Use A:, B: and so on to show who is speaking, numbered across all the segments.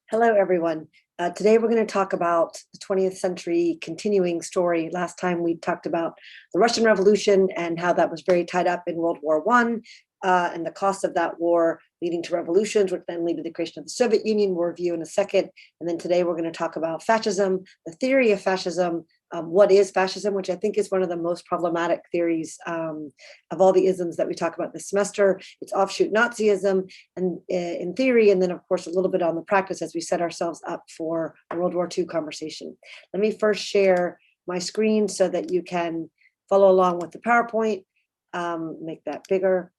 A: Hello, everyone. Today we're going to talk about the 20th century continuing story. Last time we talked about the Russian Revolution and how that was very tied up in World War I and the cost of that war leading to revolutions, which then led to the creation of the Soviet Union. We'll review in a second. And then today we're going to talk about fascism, the theory of fascism, what is fascism, which I think is one of the most problematic theories of all the isms that we talk about this semester. It's offshoot Nazism and in theory, and then of course a little bit on the practice as we set ourselves up for a World War II conversation. Let me first share my screen so that you can follow along with the PowerPoint. Make that bigger.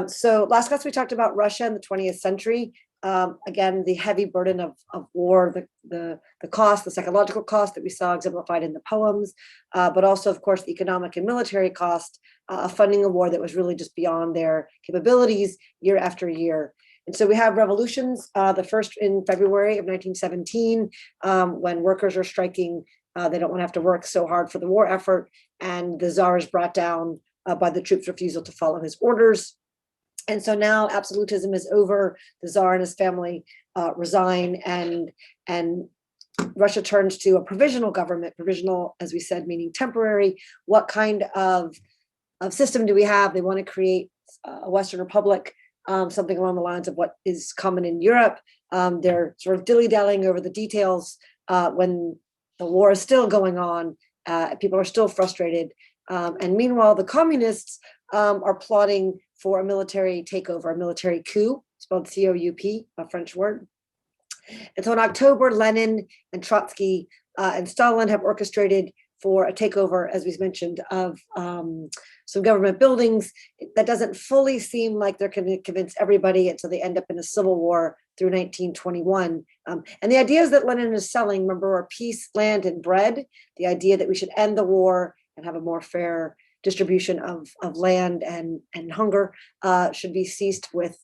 A: So last class we talked about Russia in the 20th century. Again, the heavy burden of war, the cost, the psychological cost that we saw exemplified in the poems, but also, of course, the economic and military cost of funding a war that was really just beyond their capabilities year after year. And so we have revolutions, the first in February of 1917, when workers are striking. They don't want to have to work so hard for the war effort, and the Tsar is brought down by the troops' refusal to follow his orders. And so now absolutism is over. The Tsar and his family resign, and Russia turns to a provisional government. Provisional, as we said, meaning temporary. What kind of system do we have? They want to create a Western Republic, something along the lines of what is common in Europe. They're sort of dilly-dallying over the details when the war is still going on. People are still frustrated. And meanwhile, the communists are plotting for a military takeover, a military coup, spelled C-O-U-P, a French word. And so in October, Lenin and Trotsky and Stalin have orchestrated for a takeover, as we mentioned, of some government buildings. That doesn't fully seem like they're going to convince everybody, and so they end up in a civil war through 1921. And the ideas that Lenin is selling, remember, are peace, land, and bread. The idea that we should end the war and have a more fair distribution of land and hunger should be ceased with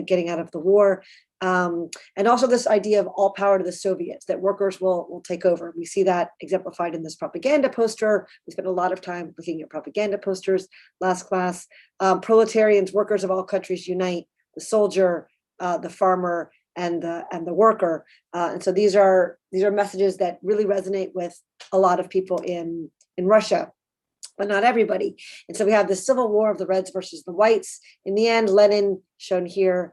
A: getting out of the war. And also this idea of all power to the Soviets, that workers will take over. We see that exemplified in this propaganda poster. We spent a lot of time looking at propaganda posters last class. Proletarians, workers of all countries unite, the soldier, the farmer, and the worker. And so these are messages that really resonate with a lot of people in Russia, but not everybody. And so we have the civil war of the Reds versus the Whites. In the end, Lenin, shown here,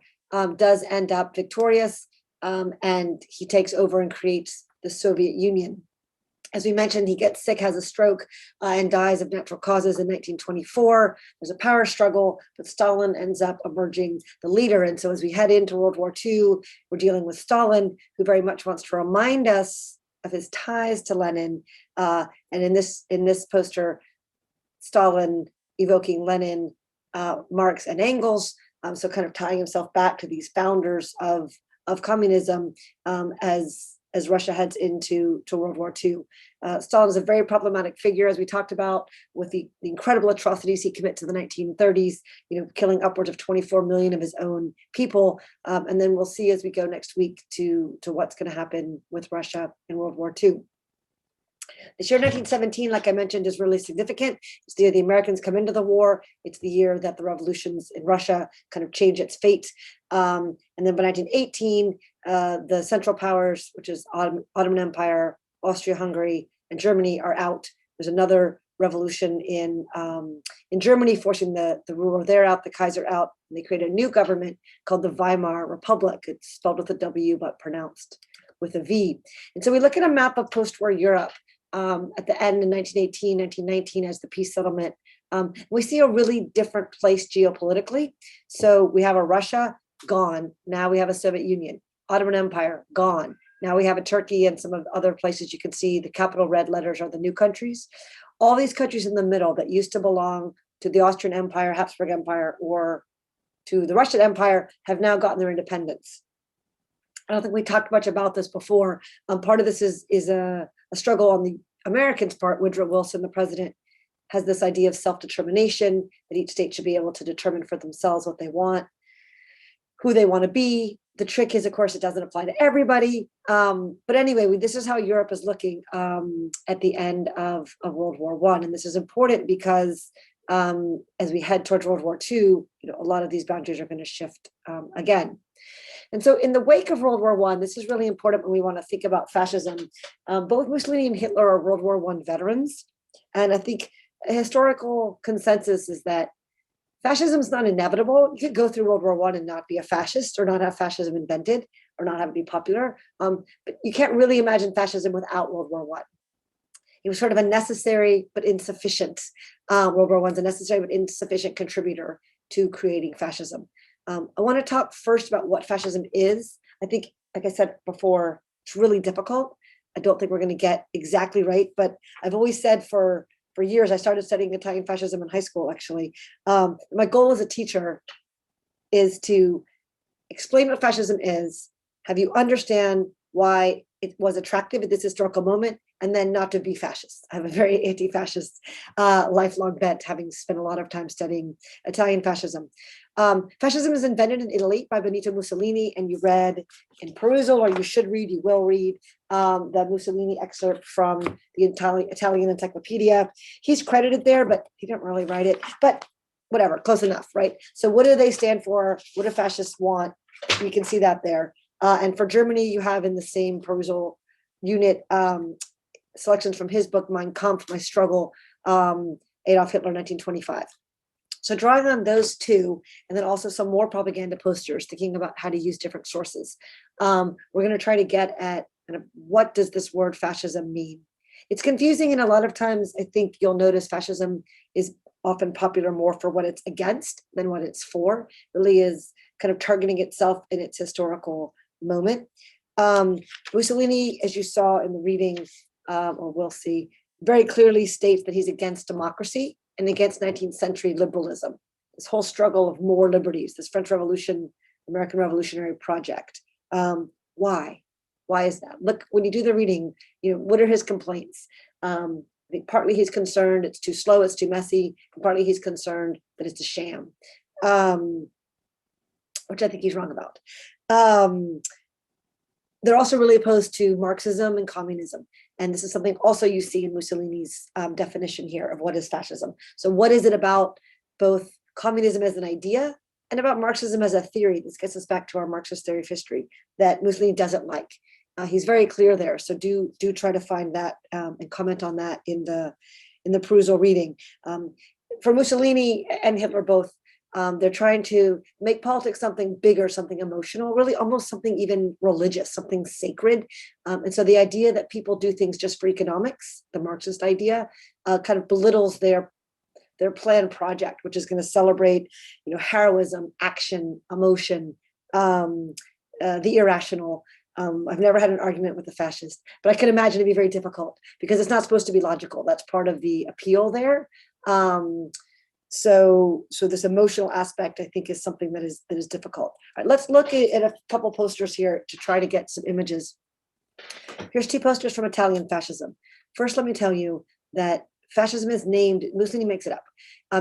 A: does end up victorious, and he takes over and creates the Soviet Union. As we mentioned, he gets sick, has a stroke, and dies of natural causes in 1924. There's a power struggle, but Stalin ends up emerging the leader. And so as we head into World War II, we're dealing with Stalin, who very much wants to remind us of his ties to Lenin. And in this poster, Stalin evoking Lenin, Marx, and Engels, so kind of tying himself back to these founders of communism as Russia heads into World War II. Stalin is a very problematic figure, as we talked about, with the incredible atrocities he commits in the 1930s, killing upwards of 24 million of his own people. And then we'll see as we go next week to what's going to happen with Russia in World War II. This year, 1917, like I mentioned, is really significant. It's the year the Americans come into the war. It's the year that the revolutions in Russia kind of change its fate. And then by 1918, the Central Powers, which is Ottoman Empire, Austria-Hungary, and Germany, are out. There's another revolution in Germany, forcing the ruler there out, the Kaiser out. And they create a new government called the Weimar Republic. It's spelled with a W, but pronounced with a V. And so we look at a map of post-war Europe. At the end in 1918, 1919, as the peace settlement, we see a really different place geopolitically. So we have a Russia gone. Now we have a Soviet Union. Ottoman Empire gone. Now we have a Turkey and some of the other places you can see the capital red letters are the new countries. All these countries in the middle that used to belong to the Austrian Empire, Habsburg Empire, or to the Russian Empire have now gotten their independence. I don't think we talked much about this before. Part of this is a struggle on the Americans' part. Woodrow Wilson, the president, has this idea of self-determination, that each state should be able to determine for themselves what they want, who they want to be. The trick is, of course, it doesn't apply to everybody. But anyway, this is how Europe is looking at the end of World War I. And this is important because as we head towards World War II, a lot of these boundaries are going to shift again. And so in the wake of World War I, this is really important when we want to think about fascism. Both Mussolini and Hitler are World War I veterans. And I think a historical consensus is that fascism is not inevitable. You could go through World War I and not be a fascist, or not have fascism invented, or not have it be popular. But you can't really imagine fascism without World War I. It was sort of a necessary but insufficient. World War I is a necessary but insufficient contributor to creating fascism. I want to talk first about what fascism is. I think, like I said before, it's really difficult. I don't think we're going to get exactly right, but I've always said for years, I started studying Italian fascism in high school, actually. My goal as a teacher is to explain what fascism is, have you understand why it was attractive at this historical moment, and then not to be fascist. I have a very anti-fascist lifelong bent, having spent a lot of time studying Italian fascism. Fascism is invented in Italy by Benito Mussolini, and you read in perusal, or you should read, you will read the Mussolini excerpt from the Italian Encyclopedia. He's credited there, but he didn't really write it, but whatever, close enough, right? So what do they stand for? What do fascists want? You can see that there. And for Germany, you have in the same perusal unit selections from his book, Mein Kampf, My Struggle, Adolf Hitler, 1925. So drawing on those two, and then also some more propaganda posters, thinking about how to use different sources. We're going to try to get at kind of what does this word fascism mean? It's confusing, and a lot of times I think you'll notice fascism is often popular more for what it's against than what it's for. It really is kind of targeting itself in its historical moment. Mussolini, as you saw in the reading, or we'll see, very clearly states that he's against democracy and against 19th century liberalism, this whole struggle of more liberties, this French Revolution, American Revolutionary Project. Why? Why is that? Look, when you do the reading, what are his complaints? I think partly he's concerned it's too slow, it's too messy, and partly he's concerned that it's a sham, which I think he's wrong about. They're also really opposed to Marxism and communism. And this is something also you see in Mussolini's definition here of what is fascism. So what is it about both communism as an idea and about Marxism as a theory? This gets us back to our Marxist theory of history that Mussolini doesn't like. He's very clear there. So do try to find that and comment on that in the perusal reading. For Mussolini and Hitler both, they're trying to make politics something bigger, something emotional, really almost something even religious, something sacred. And so the idea that people do things just for economics, the Marxist idea, kind of belittles their planned project, which is going to celebrate, heroism, action, emotion, the irrational. I've never had an argument with a fascist, but I can imagine it'd be very difficult because it's not supposed to be logical. That's part of the appeal there. So this emotional aspect, I think, is something that is difficult. All right, let's look at a couple posters here to try to get some images. Here's two posters from Italian fascism. First, let me tell you that fascism is named, Mussolini makes it up.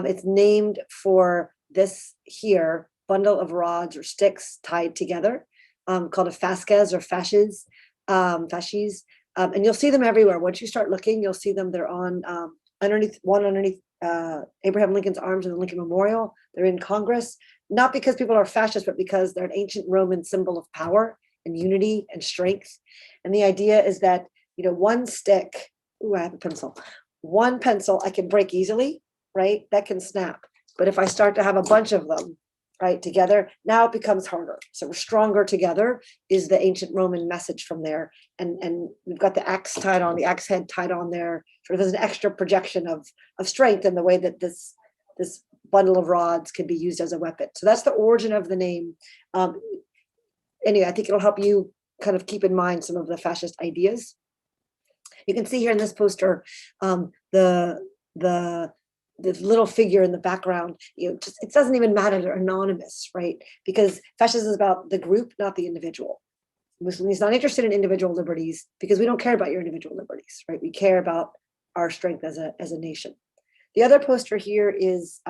A: It's named for this here bundle of rods or sticks tied together, called a fasces or fasces, and you'll see them everywhere. Once you start looking, you'll see them. They're on underneath Abraham Lincoln's arms in the Lincoln Memorial. They're in Congress, not because people are fascist, but because they're an ancient Roman symbol of power and unity and strength. And the idea is that, one stick, I have a pencil. One pencil I can break easily, right? That can snap. But if I start to have a bunch of them, right, together, now it becomes harder. So we're stronger together is the ancient Roman message from there. And we've got the axe tied on, the axe head tied on there. Sort of as an extra projection of strength in the way that this bundle of rods can be used as a weapon. So that's the origin of the name. Anyway, I think it'll help you kind of keep in mind some of the fascist ideas. You can see here in this poster, the little figure in the background, it doesn't even matter, they're anonymous, right? Because fascism is about the group, not the individual. Mussolini's not interested in individual liberties because we don't care about your individual liberties, right? We care about our strength as a nation. The other poster here is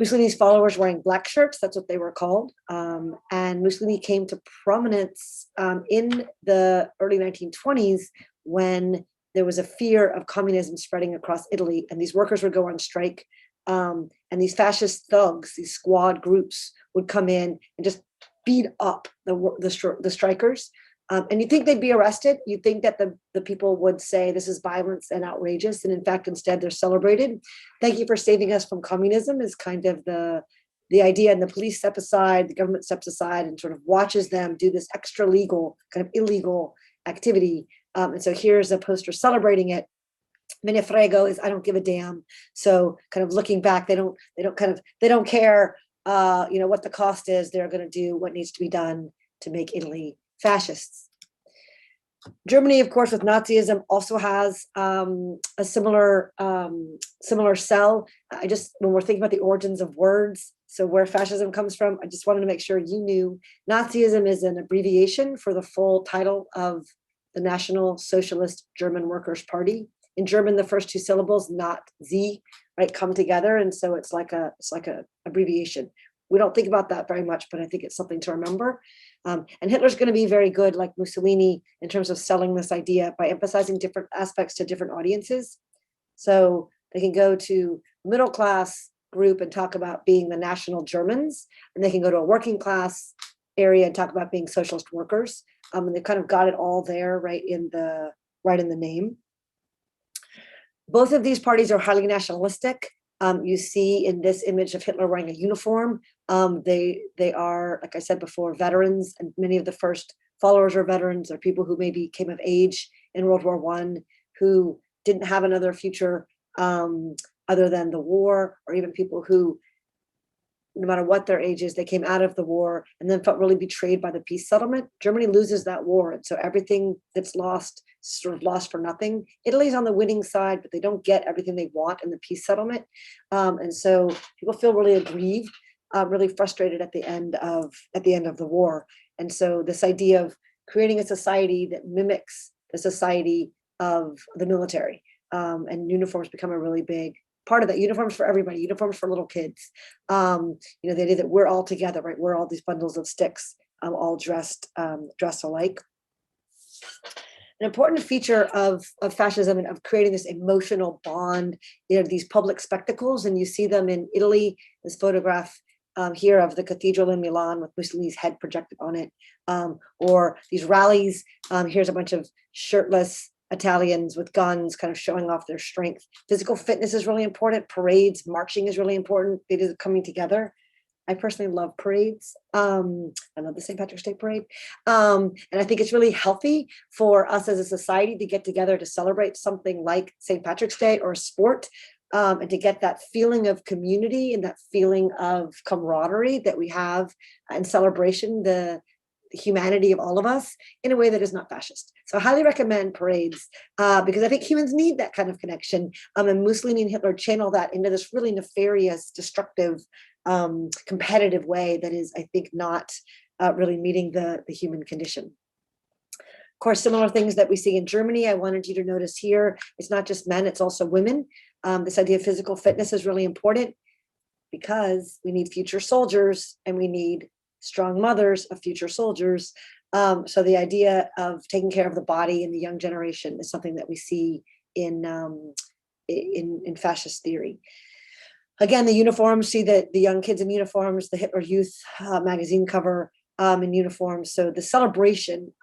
A: Mussolini's followers wearing black shirts. That's what they were called. And Mussolini came to prominence in the early 1920s when there was a fear of communism spreading across Italy, and these workers would go on strike. And these fascist thugs, these squad groups, would come in and just beat up the strikers. And you think they'd be arrested. You think that the people would say this is violence and outrageous. And in fact, instead, they're celebrated. Thank you for saving us from communism is kind of the idea. And the police step aside, the government steps aside and sort of watches them do this extra legal, kind of illegal activity. And so here's a poster celebrating it. Menefrego is I don't give a damn. So kind of looking back, they don't care, what the cost is. They're going to do what needs to be done to make Italy fascists. Germany, of course, with Nazism also has a similar cell. When we're thinking about the origins of words, so where fascism comes from, I just wanted to make sure you knew Nazism is an abbreviation for the full title of the National Socialist German Workers' Party. In German, the first two syllables, not Sie, right, come together, and so it's like a abbreviation. We don't think about that very much, but I think it's something to remember. And Hitler's going to be very good, like Mussolini, in terms of selling this idea by emphasizing different aspects to different audiences. So they can go to middle class group and talk about being the national Germans, and they can go to a working class area and talk about being socialist workers. And they kind of got it all there, right in the name. Both of these parties are highly nationalistic. You see in this image of Hitler wearing a uniform. They are, like I said before, veterans, and many of the first followers are veterans, or people who maybe came of age in World War I, who didn't have another future other than the war, or even people who, no matter what their age is, they came out of the war and then felt really betrayed by the peace settlement. Germany loses that war, and so everything that's lost is sort of lost for nothing. Italy's on the winning side, but they don't get everything they want in the peace settlement. And so people feel really aggrieved, really frustrated at the end of the war. And so this idea of creating a society that mimics the society of the military, and uniforms become a really big part of that. Uniforms for everybody, uniforms for little kids. The idea that we're all together, right? We're all these bundles of sticks, all dressed alike. An important feature of fascism and of creating this emotional bond, these public spectacles, and you see them in Italy. This photograph here of the cathedral in Milan with Mussolini's head projected on it, or these rallies. Here's a bunch of shirtless Italians with guns kind of showing off their strength. Physical fitness is really important. Parades, marching is really important. It is coming together. I personally love parades. I love the St. Patrick's Day parade. And I think it's really healthy for us as a society to get together to celebrate something like St. Patrick's Day or sport, and to get that feeling of community and that feeling of camaraderie that we have in celebration, the humanity of all of us in a way that is not fascist. So I highly recommend parades because I think humans need that kind of connection. And Mussolini and Hitler channel that into this really nefarious, destructive, competitive way that is, I think, not really meeting the human condition. Of course, similar things that we see in Germany, I wanted you to notice here, it's not just men, it's also women. This idea of physical fitness is really important because we need future soldiers and we need strong mothers of future soldiers. So the idea of taking care of the body in the young generation is something that we see in fascist theory. Again, the uniforms, see the young kids in uniforms, the Hitler Youth magazine cover in uniforms. So the celebration,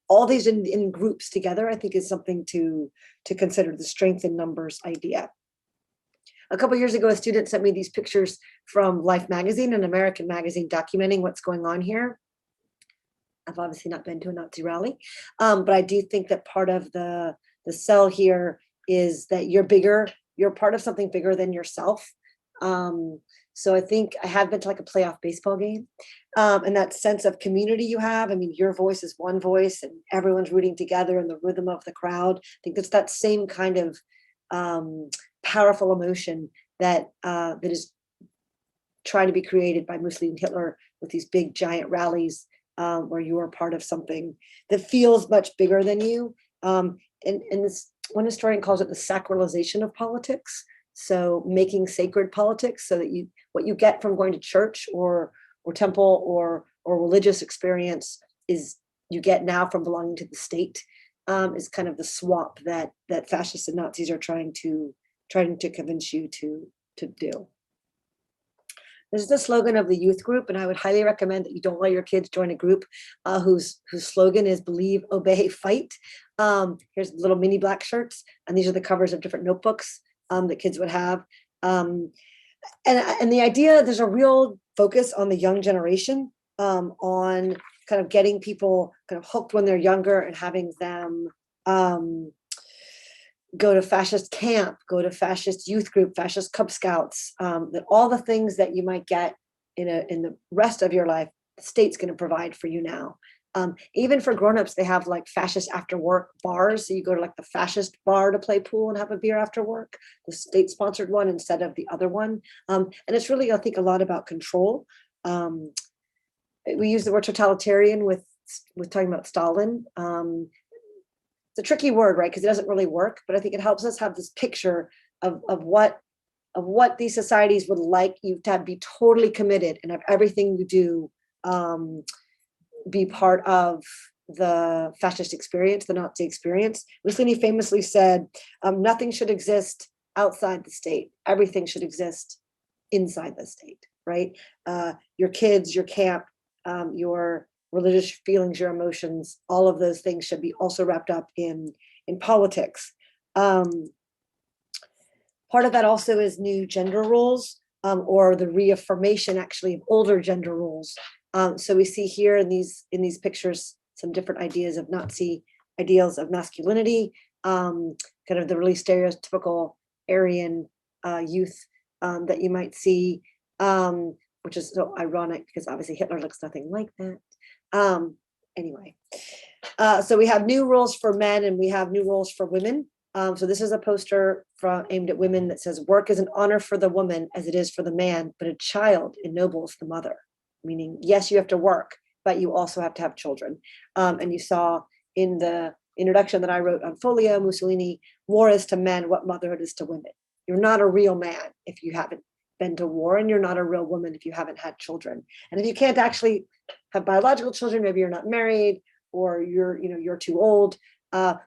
A: all these in groups together, I think is something to consider, the strength in numbers idea. A couple of years ago, a student sent me these pictures from Life magazine, an American magazine documenting what's going on here. I've obviously not been to a Nazi rally, but I do think that part of the cell here is that you're bigger, you're part of something bigger than yourself. So I think I have been to like a playoff baseball game, and that sense of community you have. I mean, your voice is one voice and everyone's rooting together and the rhythm of the crowd. I think that's that same kind of powerful emotion that is trying to be created by Mussolini and Hitler with these big giant rallies where you are part of something that feels much bigger than you. And this one historian calls it the sacralization of politics. So making sacred politics, so that what you get from going to church or temple or religious experience is you get now from belonging to the state, is kind of the swap that fascists and Nazis are trying to convince you to do. This is the slogan of the youth group, and I would highly recommend that you don't let your kids join a group whose slogan is "Believe, Obey, Fight." Here's little mini black shirts, and these are the covers of different notebooks that kids would have. And the idea, there's a real focus on the young generation, on kind of getting people kind of hooked when they're younger and having them go to fascist camp, go to fascist youth group, fascist Cub Scouts, that all the things that you might get in the rest of your life, the state's going to provide for you now. Even for grown-ups, they have like fascist after work bars. So you go to like the fascist bar to play pool and have a beer after work, the state-sponsored one instead of the other one. And it's really, I think, a lot about control. We use the word totalitarian with talking about Stalin. It's a tricky word, right? Because it doesn't really work, but I think it helps us have this picture of what these societies would like you to be totally committed and have everything you do be part of the fascist experience, the Nazi experience. Mussolini famously said, nothing should exist outside the state. Everything should exist inside the state, right? Your kids, your camp, your religious feelings, your emotions, all of those things should be also wrapped up in politics. Part of that also is new gender roles, or the reaffirmation actually of older gender roles. So we see here in these pictures some different ideas of Nazi ideals of masculinity, kind of the really stereotypical Aryan youth that you might see, which is so ironic because obviously Hitler looks nothing like that. Anyway, so we have new roles for men and we have new roles for women. So this is a poster aimed at women that says, work is an honor for the woman as it is for the man, but a child ennobles the mother. Meaning, yes, you have to work, but you also have to have children. And you saw in the introduction that I wrote on Folio, Mussolini, war is to men what motherhood is to women. You're not a real man if you haven't been to war, and you're not a real woman if you haven't had children. And if you can't actually have biological children, maybe you're not married or you're too old,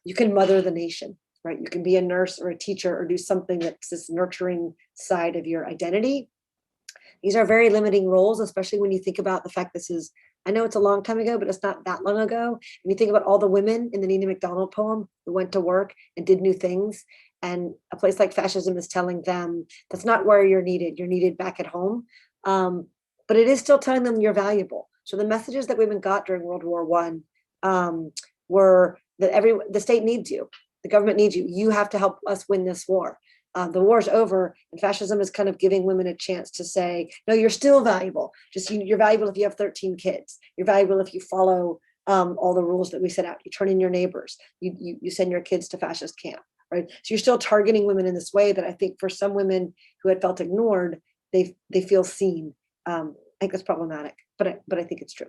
A: you can mother the nation, right? You can be a nurse or a teacher or do something that's this nurturing side of your identity. These are very limiting roles, especially when you think about the fact I know it's a long time ago, but it's not that long ago. When you think about all the women in the Nina MacDonald poem who went to work and did new things, and a place like Fascism is telling them that's not where you're needed back at home. But it is still telling them you're valuable. So the messages that women got during World War I were that the state needs you, the government needs you. You have to help us win this war. The war's over, and fascism is kind of giving women a chance to say, no, you're still valuable. Just you're valuable if you have 13 kids. You're valuable if you follow all the rules that we set out. You turn in your neighbors. You send your kids to fascist camp, right? So you're still targeting women in this way that I think for some women who had felt ignored, they feel seen. I think that's problematic, but I think it's true.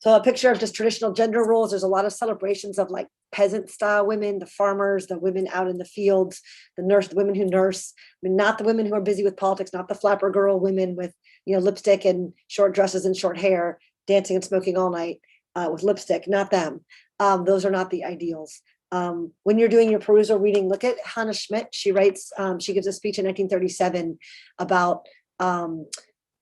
A: So a picture of just traditional gender roles. There's a lot of celebrations of like peasant style women, the farmers, the women out in the fields, the women who nurse. I mean, not the women who are busy with politics, not the flapper girl women with lipstick and short dresses and short hair, dancing and smoking all night with lipstick. Not them. Those are not the ideals. When you're doing your perusal reading, look at Hannah Schmidt. She writes. She gives a speech in 1937 about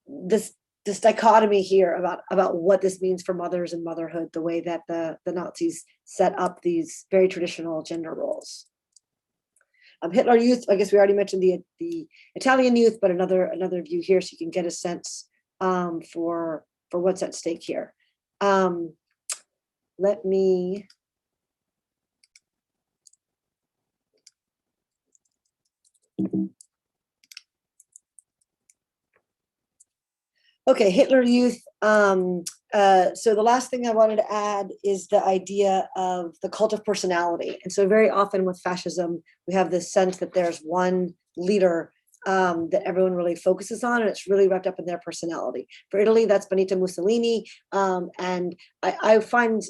A: this dichotomy here about what this means for mothers and motherhood, the way that the Nazis set up these very traditional gender roles. Hitler Youth, I guess we already mentioned the Italian youth, but another view here so you can get a sense for what's at stake here. Let me Okay, Hitler Youth. So the last thing I wanted to add is the idea of the cult of personality. And so very often with fascism, we have this sense that there's one leader that everyone really focuses on, and it's really wrapped up in their personality. For Italy, that's Benito Mussolini. And I find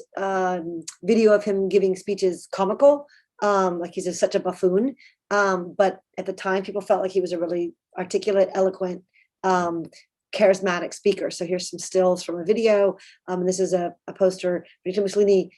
A: video of him giving speeches comical, like he's just such a buffoon. But at the time, people felt like he was a really articulate, eloquent, charismatic speaker. So here's some stills from a video. And this is a poster. Benito Mussolini,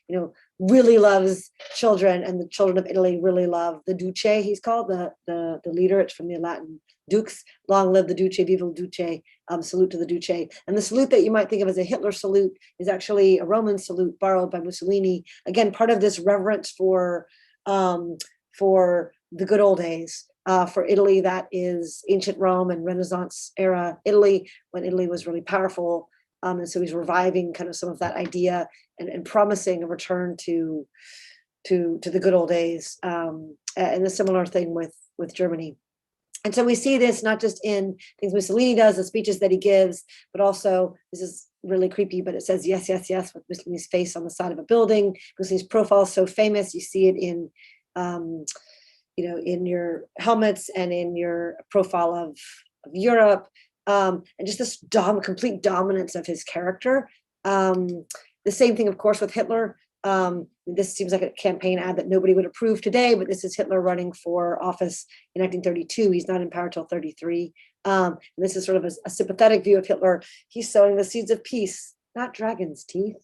A: really loves children, and the children of Italy really love the Duce. He's called the leader. It's from the Latin dux. Long live the Duce, viva il Duce. Salute to the Duce. And the salute that you might think of as a Hitler salute is actually a Roman salute borrowed by Mussolini. Again, part of this reverence for the good old days. For Italy, that is ancient Rome and Renaissance era Italy, when Italy was really powerful. And so he's reviving kind of some of that idea and promising a return to the good old days. And a similar thing with Germany. And so we see this not just in things Mussolini does, the speeches that he gives, but also, this is really creepy, but it says yes, yes, yes, with Mussolini's face on the side of a building. Mussolini's profile is so famous. You see it in in your helmets and in your profile of Europe, and just this complete dominance of his character. The same thing, of course, with Hitler. This seems like a campaign ad that nobody would approve today, but this is Hitler running for office in 1932. He's not in power till 33. And this is sort of a sympathetic view of Hitler. He's sowing the seeds of peace, not dragon's teeth.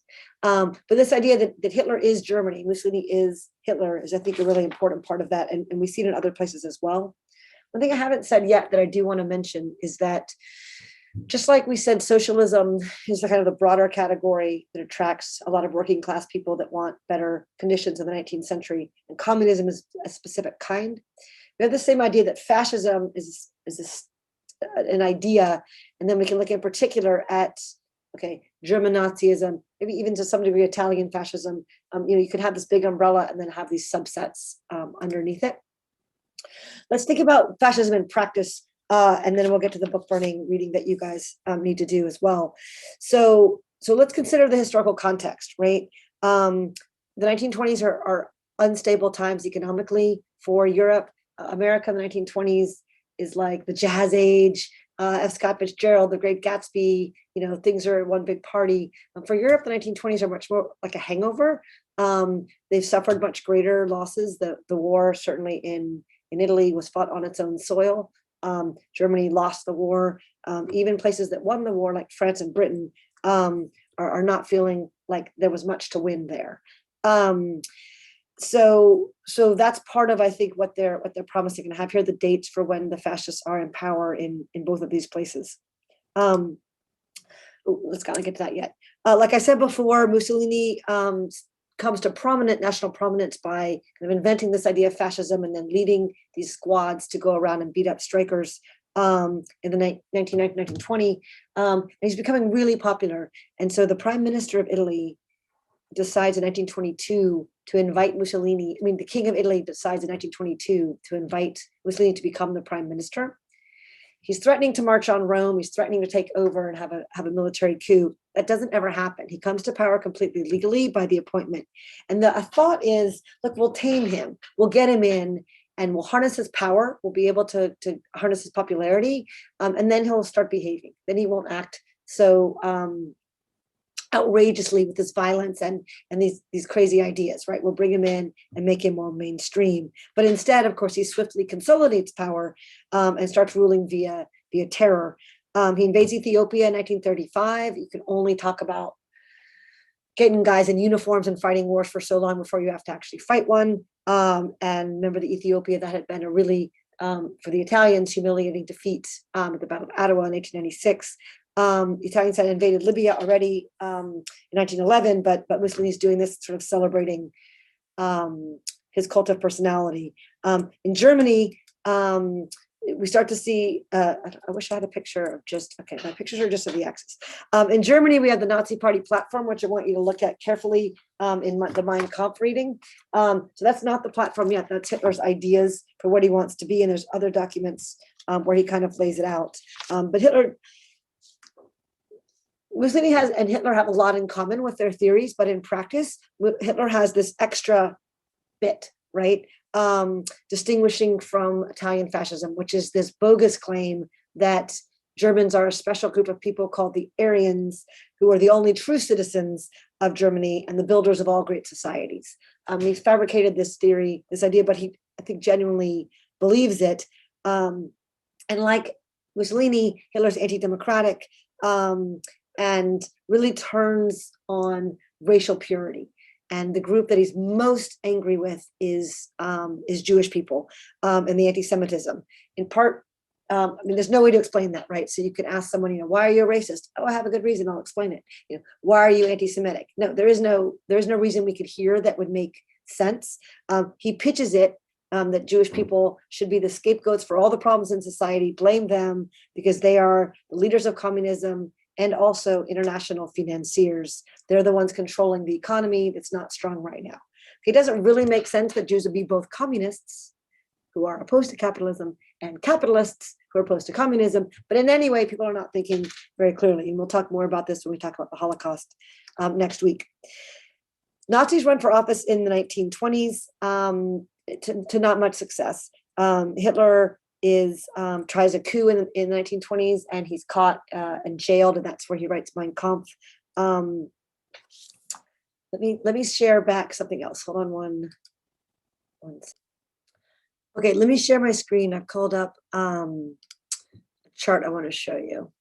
A: But this idea that Hitler is Germany, Mussolini is Hitler, is, I think, a really important part of that. And we see it in other places as well. One thing I haven't said yet that I do want to mention is that, just like we said, socialism is the kind of the broader category that attracts a lot of working class people that want better conditions in the 19th century, and communism is a specific kind. We have the same idea that fascism is an idea, and then we can look in particular at German Nazism, maybe even to some degree Italian fascism. You could have this big umbrella and then have these subsets underneath it. Let's think about fascism in practice, and then we'll get to the book burning reading that you guys need to do as well. So let's consider the historical context, right? The 1920s are unstable times economically for Europe. America in the 1920s is like the Jazz Age. F. Scott Fitzgerald, The Great Gatsby, things are one big party. For Europe, the 1920s are much more like a hangover. They've suffered much greater losses. The war, certainly in Italy, was fought on its own soil. Germany lost the war. Even places that won the war, like France and Britain, are not feeling like there was much to win there. So that's part of, I think, what they're promising. And I have here the dates for when the fascists are in power in both of these places. Let's kind of get to that yet. Like I said before, Mussolini comes to prominent national prominence by kind of inventing this idea of fascism and then leading these squads to go around and beat up strikers in the 1920. And he's becoming really popular. And so the prime minister of Italy decides in 1922 to invite Mussolini. I mean, the king of Italy decides in 1922 to invite Mussolini to become the prime minister. He's threatening to march on Rome. He's threatening to take over and have a military coup. That doesn't ever happen. He comes to power completely legally by the appointment. And the thought is, look, we'll tame him. We'll get him in and we'll harness his power. We'll be able to harness his popularity. And then he'll start behaving. Then he won't act so outrageously with this violence and these crazy ideas, right? We'll bring him in and make him more mainstream. But instead, of course, he swiftly consolidates power and starts ruling via terror. He invades Ethiopia in 1935. You can only talk about getting guys in uniforms and fighting wars for so long before you have to actually fight one. And remember the Ethiopia, that had been a really, for the Italians, humiliating defeat at the Battle of Adwa in 1896. The Italians had invaded Libya already in 1911, but Mussolini's doing this sort of celebrating his cult of personality. In Germany, we start to see, I wish I had a picture of my pictures are just of the axis. In Germany, we have the Nazi Party platform, which I want you to look at carefully in the Mein Kampf reading. So that's not the platform yet. That's Hitler's ideas for what he wants to be. And there's other documents where he kind of lays it out. But Mussolini and Hitler have a lot in common with their theories, but in practice, Hitler has this extra bit, right? Distinguishing from Italian fascism, which is this bogus claim that Germans are a special group of people called the Aryans, who are the only true citizens of Germany and the builders of all great societies. He fabricated this theory, this idea, but he, I think, genuinely believes it. And like Mussolini, Hitler's anti-democratic, and really turns on racial purity And the group that he's most angry with is Jewish people, and the anti-Semitism. In part, I mean, there's no way to explain that, right? So you can ask someone, why are you a racist? Oh, I have a good reason. I'll explain it. Why are you anti-Semitic? No, there is no reason we could hear that would make sense. He pitches it that Jewish people should be the scapegoats for all the problems in society, blame them because they are the leaders of communism and also international financiers. They're the ones controlling the economy that's not strong right now. It doesn't really make sense that Jews would be both communists who are opposed to capitalism and capitalists who are opposed to communism. But in any way, people are not thinking very clearly. And we'll talk more about this when we talk about the Holocaust next week. Nazis run for office in the 1920s. To not much success. Hitler tries a coup in the 1920s, and he's caught and jailed, and that's where he writes Mein Kampf. Let me share back something else. Hold on one. Okay, let me share my screen. I've called up a chart I want to show you.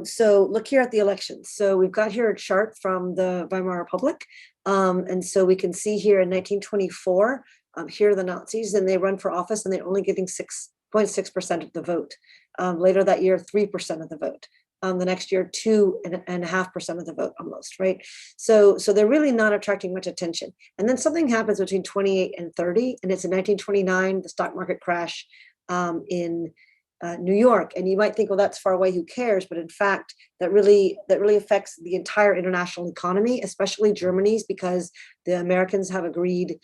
A: So look here at the elections. So we've got here a chart from the Weimar Republic. And so we can see here in 1924, here are the Nazis, and they run for office, and they're only getting 6.6% of the vote. Later that year, 3% of the vote. The next year, 2.5% of the vote almost, right? So they're really not attracting much attention. And then something happens between 28 and 30, and it's in 1929, the stock market crash in New York. And you might think, well, that's far away, who cares? But in fact, that really affects the entire international economy, especially Germany's, because the Americans have agreed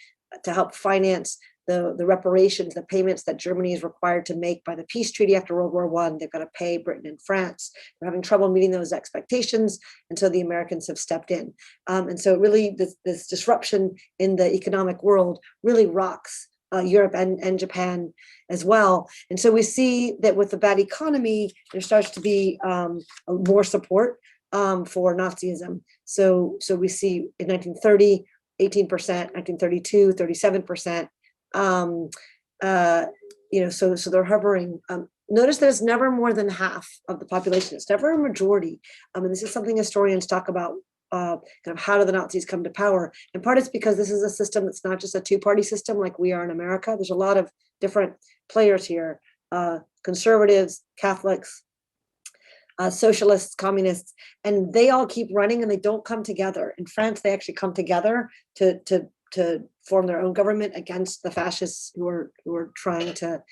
A: to help finance the reparations, the payments that Germany is required to make by the peace treaty after World War I. They've got to pay Britain and France. They're having trouble meeting those expectations, and so the Americans have stepped in. And so really, this disruption in the economic world really rocks Europe and Japan as well. And so we see that with the bad economy, there starts to be more support for Nazism. So we see in 1930, 18%, 1932, 37%. So they're hovering. Notice that it's never more than half of the population. It's never a majority. And this is something historians talk about. Kind of how do the Nazis come to power? In part, it's because this is a system that's not just a two-party system like we are in America. There's a lot of different players here: conservatives, Catholics, socialists, communists, and they all keep running and they don't come together. In France, they actually come together to form their own government against the fascists who are trying to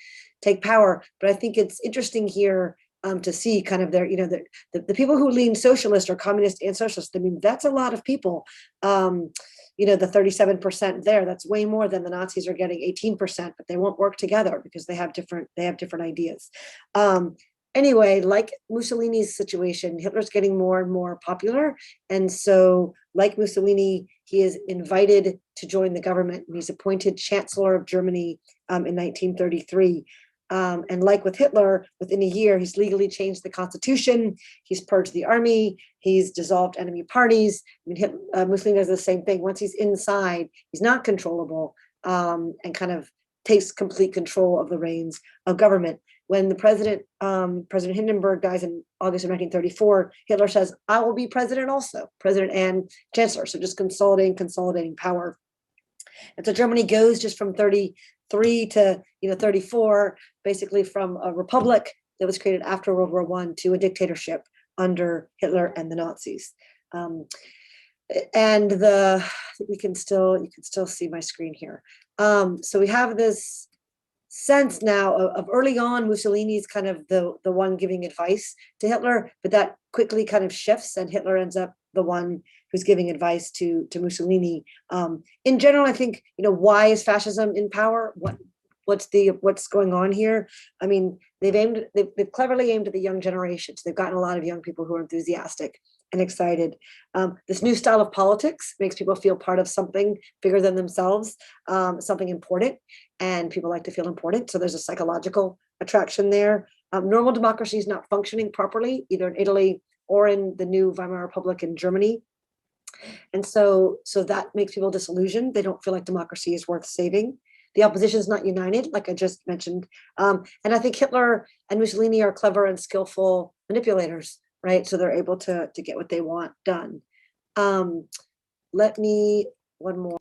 A: take power. But I think it's interesting here to see kind of the people who lean socialist or communist and socialist. I mean, that's a lot of people. The 37% there, that's way more than the Nazis are getting, 18%, but they won't work together because they have different ideas. Anyway, like Mussolini's situation, Hitler's getting more and more popular. And so like Mussolini, he is invited to join the government, and he's appointed Chancellor of Germany in 1933. And like with Hitler, within a year, he's legally changed the constitution. He's purged the army. He's dissolved enemy parties. I mean, Mussolini does the same thing. Once he's inside, he's not controllable, and kind of takes complete control of the reins of government. When the President Hindenburg dies in August of 1934, Hitler says, I will be president also, president and chancellor. So just consolidating power. And so Germany goes just from 33 to 34, basically from a republic that was created after World War I to a dictatorship under Hitler and the Nazis. And you can still see my screen here. So we have this sense now of early on, Mussolini's kind of the one giving advice to Hitler, but that quickly kind of shifts, and Hitler ends up the one who's giving advice to Mussolini. In general, I think, why is fascism in power? What's going on here? I mean, they've cleverly aimed at the young generations. They've gotten a lot of young people who are enthusiastic and excited. This new style of politics makes people feel part of something bigger than themselves, something important, and people like to feel important. So there's a psychological attraction there. Normal democracy is not functioning properly, either in Italy or in the new Weimar Republic in Germany. And so that makes people disillusioned. They don't feel like democracy is worth saving. The opposition is not united, like I just mentioned. And I think Hitler and Mussolini are clever and skillful manipulators, right? So they're able to get what they want done. let me, one more.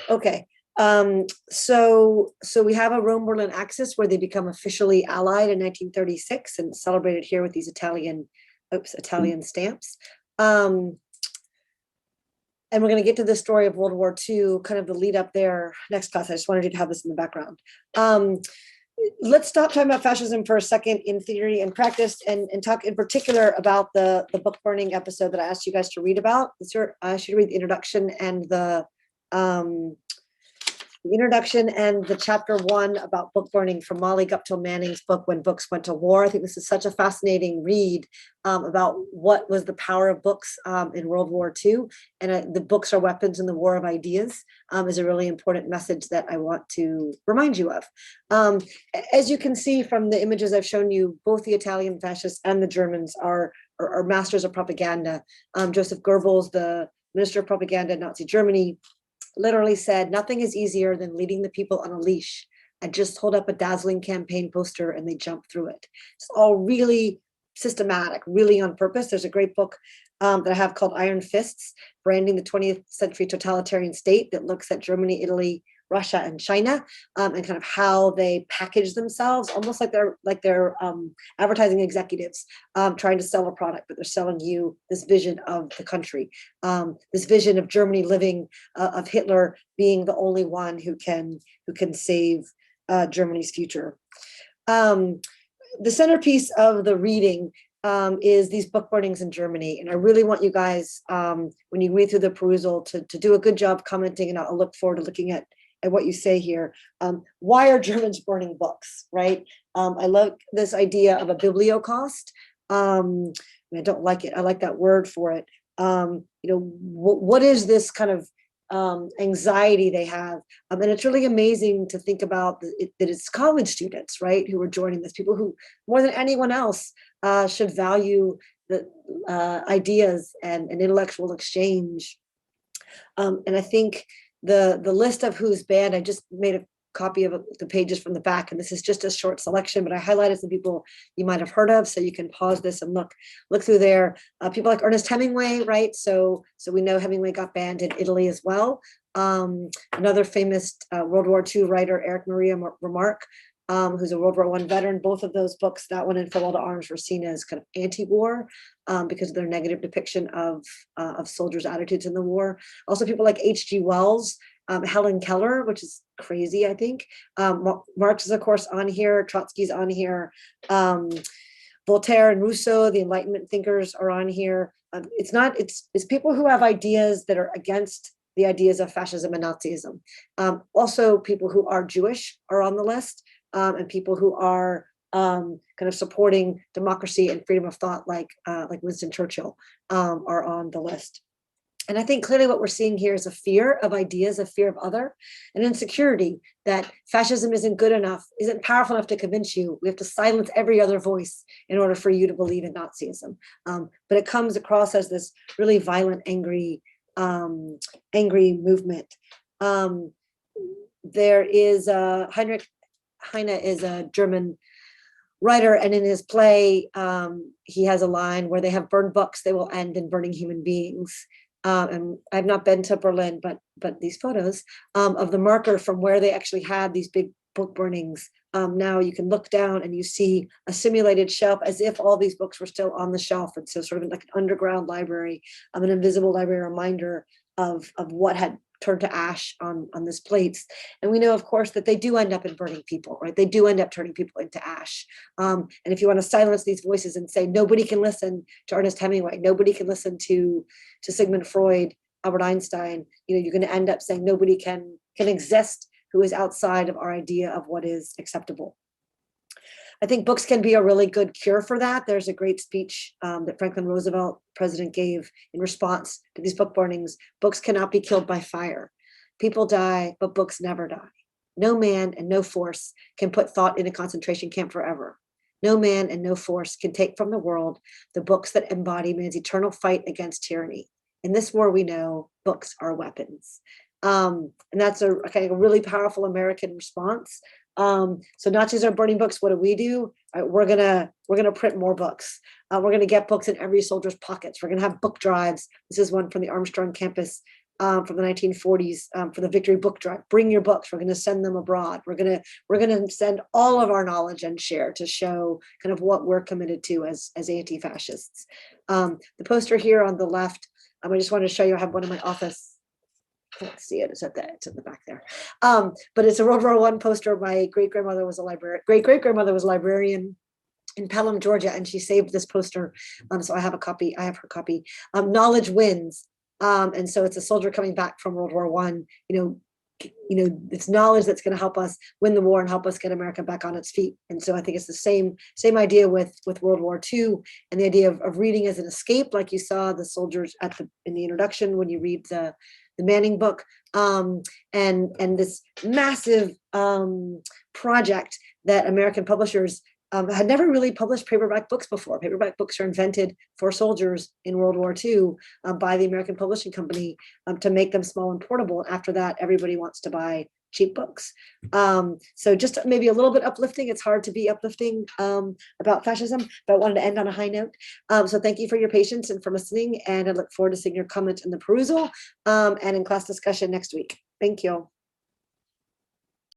A: Okay. So we have a Rome-Berlin axis where they become officially allied in 1936 and celebrated here with these Italian stamps. And we're going to get to the story of World War II, kind of the lead up there next class. I just wanted you to have this in the background. Let's stop talking about fascism for a second in theory and practice, and talk in particular about the book burning episode that I asked you guys to read about. I should read the introduction and the chapter 1 about book burning from Molly Guptill Manning's book, When Books Went to War. I think this is such a fascinating read about what was the power of books in World War II. And the books are weapons in the war of ideas is a really important message that I want to remind you of. As you can see from the images I've shown you, both the Italian fascists and the Germans are masters of propaganda. Joseph Goebbels, the Minister of Propaganda in Nazi Germany, literally said, nothing is easier than leading the people on a leash. I just hold up a dazzling campaign poster and they jump through it. It's all really systematic, really on purpose. There's a great book that I have called Iron Fists, Branding the 20th Century Totalitarian State, that looks at Germany, Italy, Russia, and China, and kind of how they package themselves, almost like they're advertising executives trying to sell a product, but they're selling you this vision of the country, this vision of Germany living, of Hitler being the only one who can save Germany's future. The centerpiece of the reading is these book burnings in Germany. And I really want you guys, when you read through the perusal, to do a good job commenting, and I'll look forward to looking at what you say here. Why are Germans burning books, right? I love this idea of a bibliocost. I don't like it. I like that word for it. What is this kind of anxiety they have? And it's really amazing to think about that it's college students, right, who are joining this, people who more than anyone else should value the ideas and intellectual exchange. And I think the list of who's banned, I just made a copy of the pages from the back, and this is just a short selection, but I highlighted some people you might have heard of, so you can pause this and look through there. People like Ernest Hemingway, right? So we know Hemingway got banned in Italy as well. Another famous World War II writer, Erich Maria Remarque, who's a World War I veteran. Both of those books, that one and Farewell to Arms, were seen as kind of anti-war because of their negative depiction of soldiers' attitudes in the war. Also, people like H.G. Wells, Helen Keller, which is crazy, I think. Marx is, of course, on here. Trotsky's on here. Voltaire and Rousseau, the Enlightenment thinkers, are on here. It's people who have ideas that are against the ideas of fascism and Nazism. Also, people who are Jewish are on the list. And people who are kind of supporting democracy and freedom of thought, like Winston Churchill, are on the list. And I think clearly what we're seeing here is a fear of ideas, a fear of other, an insecurity that fascism isn't good enough, isn't powerful enough to convince you. We have to silence every other voice in order for you to believe in Nazism. But it comes across as this really violent, angry movement. There is Heinrich Heine is a German writer, and in his play, he has a line where they have burned books, they will end in burning human beings. And I've not been to Berlin, but these photos of the marker from where they actually had these big book burnings. Now you can look down and you see a simulated shelf, as if all these books were still on the shelf. And so sort of like an underground library, an invisible library reminder of what had turned to ash on this plates. And we know, of course, that they do end up in burning people, right? They do end up turning people into ash. And if you want to silence these voices and say, nobody can listen to Ernest Hemingway, nobody can listen to Sigmund Freud, Albert Einstein, you're going to end up saying nobody can exist who is outside of our idea of what is acceptable. I think books can be a really good cure for that. There's a great speech that Franklin Roosevelt, president, gave in response to these book burnings. Books cannot be killed by fire. People die, but books never die. No man and no force can put thought in a concentration camp forever. No man and no force can take from the world the books that embody man's eternal fight against tyranny. In this war, we know books are weapons. And that's a really powerful American response. So Nazis are burning books. What do? We're gonna print more books. We're gonna get books in every soldier's pockets. We're gonna have book drives. This is one from the Armstrong campus from the 1940s for the Victory Book Drive. Bring your books. We're going to send them abroad. We're going to send all of our knowledge and share to show kind of what we're committed to as anti-fascists. The poster here on the left, I just wanted to show you. I have one in my office. Can't see it. It's in the back there. But it's a World War I poster. My great-grandmother was a librarian. Great-great-grandmother was a librarian in Pelham, Georgia, and she saved this poster. So I have a copy. I have her copy. Knowledge wins. And so it's a soldier coming back from World War I. It's knowledge that's going to help us win the war and help us get America back on its feet. And so I think it's the same idea with World War II, and the idea of reading as an escape, like you saw the soldiers in the introduction when you read the Manning book, and this massive project that American publishers had never really published paperback books before. Paperback books are invented for soldiers in World War II by the American Publishing Company to make them small and portable. After that, everybody wants to buy cheap books. So just maybe a little bit uplifting. It's hard to be uplifting about fascism, but I wanted to end on a high note. So thank you for your patience and for listening. And I look forward to seeing your comments in the perusal and in class discussion next week. Thank you.